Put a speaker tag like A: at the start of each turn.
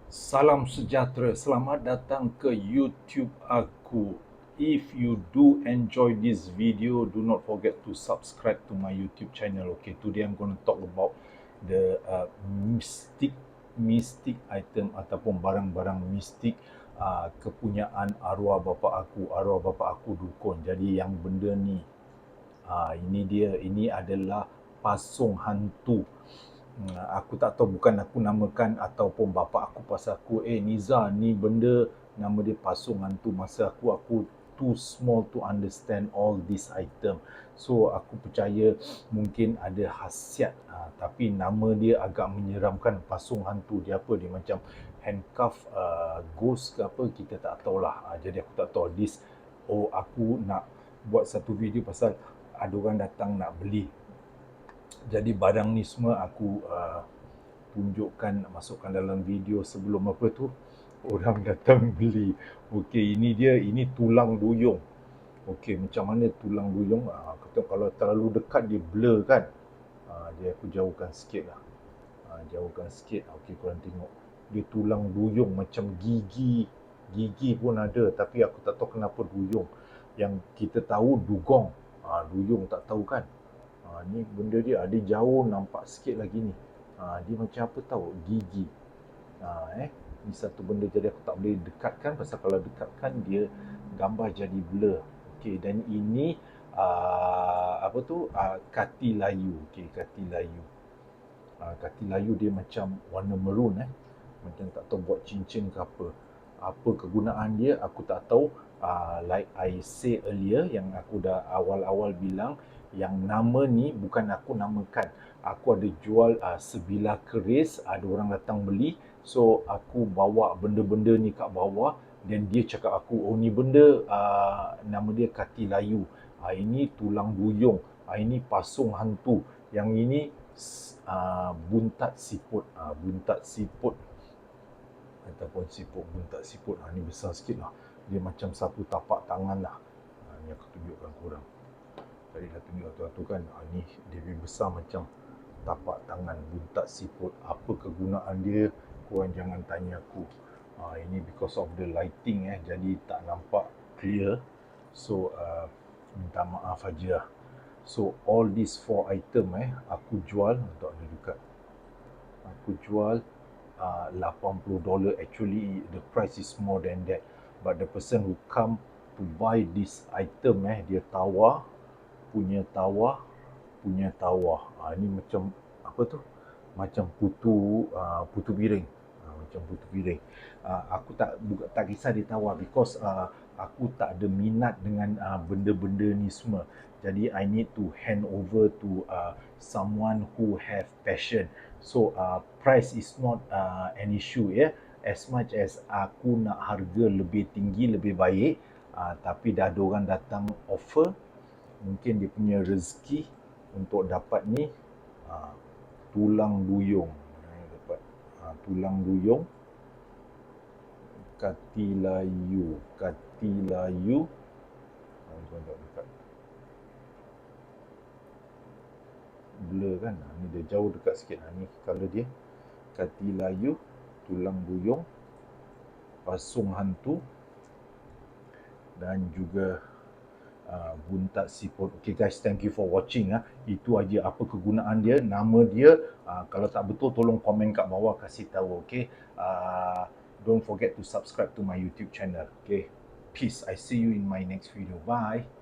A: Salam sejahtera, selamat datang ke YouTube aku. If you do enjoy this video, do not forget to subscribe to my YouTube channel. Okay, today I'm going to talk about the mystic item ataupun barang-barang mistik kepunyaan arwah bapa aku dukun. Jadi yang benda ni, ini adalah pasung hantu. Aku tak tahu, bukan aku namakan ataupun bapa aku pasal aku, Niza, ni benda nama dia pasung hantu. Masa aku too small to understand all this item. So aku percaya mungkin ada khasiat, tapi nama dia agak menyeramkan. Pasung hantu dia apa, dia macam handcuff ghost ke apa, kita tak tahulah. Jadi aku tak tahu this. Aku nak buat satu video pasal ada orang datang nak beli. Jadi barang ni semua aku tunjukkan, masukkan dalam video sebelum apa tu, orang datang beli. Okey, ini tulang duyung. Okey, macam mana tulang duyung? Kalau terlalu dekat dia blur kan. Dia aku jauhkan sikit lah. Jauhkan sikit. Okey, korang tengok. Dia tulang duyung macam gigi. Gigi pun ada, tapi aku tak tahu kenapa duyung. Yang kita tahu dugong. Duyung tak tahu kan. Ni benda dia ada jauh nampak sikit lagi ni. Dia macam apa tahu, gigi. Ni satu benda, jadi aku tak boleh dekatkan pasal kalau dekatkan dia gambar jadi blur. Okey, dan ini kati layu. Okey, kati layu. Kati layu dia macam warna maroon macam tak tahu buat cincin ke apa. Apa kegunaan dia aku tak tahu. Like I say earlier, yang aku dah awal-awal bilang, yang nama ni bukan aku namakan. Aku ada jual sebilah keris, ada orang datang beli. So aku bawa benda-benda ni kat bawah, dan dia cakap aku, ni benda nama dia kati layu. Ini tulang duyung. Ini pasung hantu. Yang ini buntat siput. Buntat siput ataupun siput, buntat siput. Ni besar sikit lah. Dia macam satu tapak tangan lah. Ni aku tunjukkan korang. Tadi dah tunjuk tu kan. Ni dia besar macam tapak tangan, buntat siput. Apa kegunaan dia, korang jangan tanya aku. Ini because of the lighting jadi tak nampak clear. So minta maaf aja. So all these 4 item aku jual untuk ada dekat. Aku jual $80. Actually the price is more than that, but the person who come to buy this item dia tawar. Ini macam apa tu, macam putu piring. Macam putu piring. Aku tak kisah dia tawar, because aku tak ada minat dengan benda-benda ni semua. Jadi I need to hand over to someone who have passion. So price is not an issue as much as aku nak harga lebih tinggi, lebih baik. Tapi dah ada orang datang offer, mungkin dia punya rezeki untuk dapat ni. Tulang duyung dapat. Tulang duyung, kati layu. Dekat blur kan. Ni dia jauh dekat sikit. Ni color dia. Kati layu, tulang duyung, pasung hantu, dan juga buntat siput. Okay guys, thank you for watching. Itu aja apa kegunaan dia, nama dia. Kalau tak betul tolong komen kat bawah, kasih tahu. Okay, don't forget to subscribe to my YouTube channel. Okay, peace. I see you in my next video. Bye.